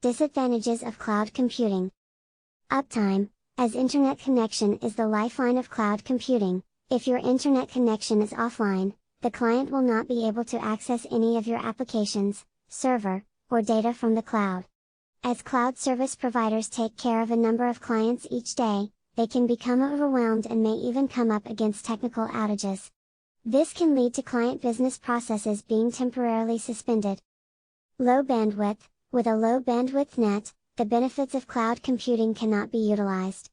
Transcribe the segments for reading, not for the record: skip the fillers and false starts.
Disadvantages of cloud computing. Uptime. As internet connection is the lifeline of cloud computing, if your internet connection is offline, the client will not be able to access any of your applications, server, or data from the cloud. As cloud service providers take care of a number of clients each day, they can become overwhelmed and may even come up against technical outages. This can lead to client business processes being temporarily suspended. Low bandwidth. With a low bandwidth net, the benefits of cloud computing cannot be utilized.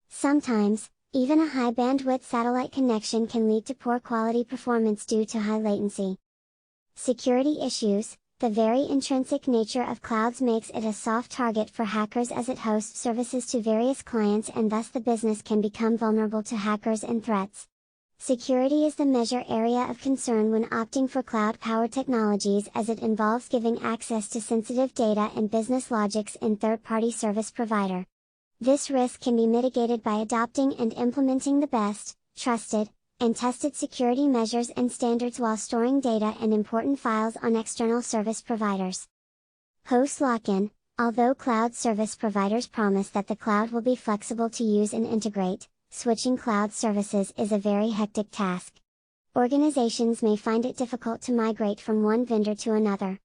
Sometimes, even a high bandwidth satellite connection can lead to poor quality performance due to high latency. Security issues. The very intrinsic nature of clouds makes it a soft target for hackers as it hosts services to various clients and thus the business can become vulnerable to hackers and threats. Security is the major area of concern when opting for cloud-powered technologies as it involves giving access to sensitive data and business logics in third-party service provider. This risk can be mitigated by adopting and implementing the best, trusted, and tested security measures and standards while storing data and important files on external service providers. Host lock-in. Although cloud service providers promise that the cloud will be flexible to use and integrate, switching cloud services is a very hectic task. Organizations may find it difficult to migrate from one vendor to another.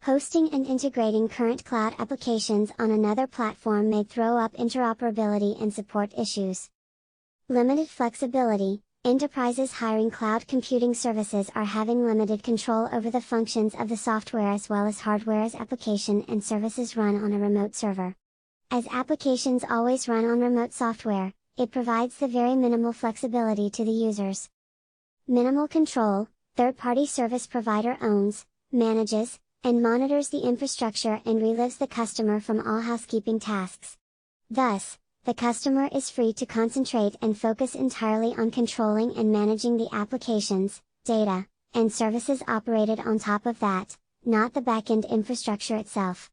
Hosting and integrating current cloud applications on another platform may throw up interoperability and support issues. Limited flexibility. Enterprises hiring cloud computing services are having limited control over the functions of the software as well as hardware's application and services run on a remote server. As applications always run on remote software, it provides the very minimal flexibility to the users. Minimal control. Third-party service provider owns, manages, and monitors the infrastructure and relieves the customer from all housekeeping tasks. Thus, the customer is free to concentrate and focus entirely on controlling and managing the applications, data, and services operated on top of that, not the back-end infrastructure itself.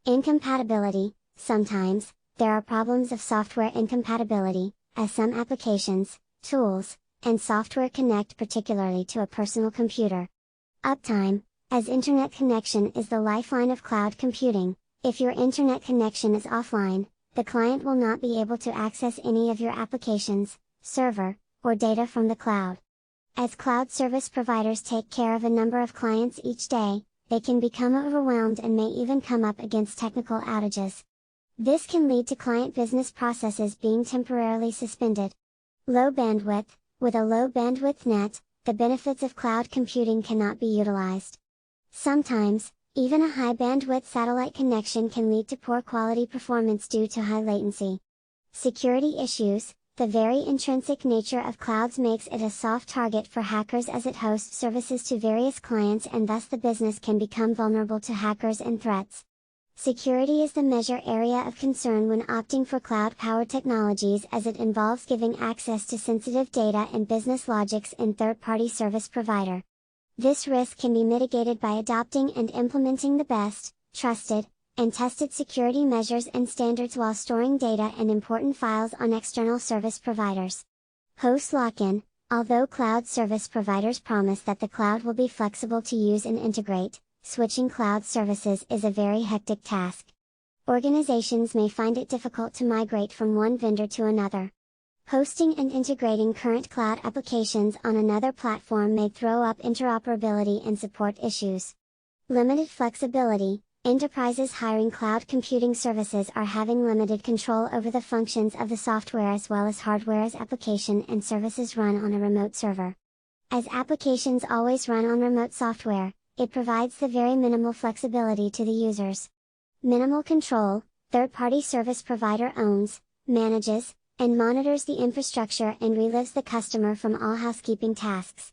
Incompatibility. Sometimes, there are problems of software incompatibility, as some applications, tools, and software connect particularly to a personal computer. Uptime. As internet connection is the lifeline of cloud computing, if your internet connection is offline, the client will not be able to access any of your applications, server, or data from the cloud. As cloud service providers take care of a number of clients each day, they can become overwhelmed and may even come up against technical outages. This can lead to client business processes being temporarily suspended. Low bandwidth. With a low bandwidth net, the benefits of cloud computing cannot be utilized. Sometimes, even a high bandwidth satellite connection can lead to poor quality performance due to high latency. Security issues. The very intrinsic nature of clouds makes it a soft target for hackers as it hosts services to various clients and thus the business can become vulnerable to hackers and threats. Security is the major area of concern when opting for cloud-powered technologies as it involves giving access to sensitive data and business logics in third-party service provider. This risk can be mitigated by adopting and implementing the best, trusted, and tested security measures and standards while storing data and important files on external service providers. Host lock-in. Although cloud service providers promise that the cloud will be flexible to use and integrate, switching cloud services is a very hectic task. Organizations may find it difficult to migrate from one vendor to another. Hosting and integrating current cloud applications on another platform may throw up interoperability and support issues. Limited flexibility. Enterprises hiring cloud computing services are having limited control over the functions of the software as well as hardware's application and services run on a remote server. As applications always run on remote software, it provides the very minimal flexibility to the users. Minimal control. Third-party service provider owns, manages, and monitors the infrastructure and relieves the customer from all housekeeping tasks.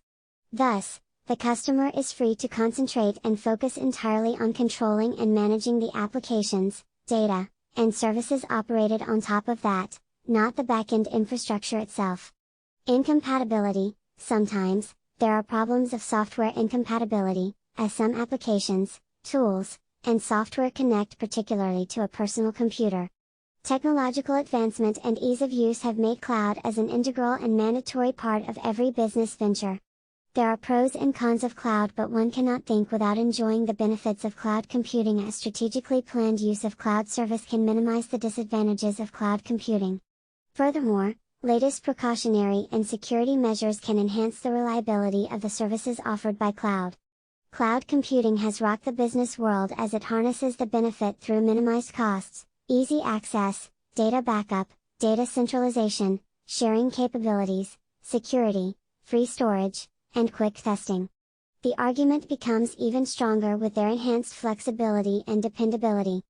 Thus, the customer is free to concentrate and focus entirely on controlling and managing the applications, data, and services operated on top of that, not the back-end infrastructure itself. Incompatibility. Sometimes, there are problems of software incompatibility, as some applications, tools, and software connect particularly to a personal computer. Technological advancement and ease of use have made cloud as an integral and mandatory part of every business venture. There are pros and cons of cloud, but one cannot think without enjoying the benefits of cloud computing, as strategically planned use of cloud service can minimize the disadvantages of cloud computing. Furthermore, latest precautionary and security measures can enhance the reliability of the services offered by cloud. Cloud computing has rocked the business world as it harnesses the benefit through minimized costs, easy access, data backup, data centralization, sharing capabilities, security, free storage, and quick testing. The argument becomes even stronger with their enhanced flexibility and dependability.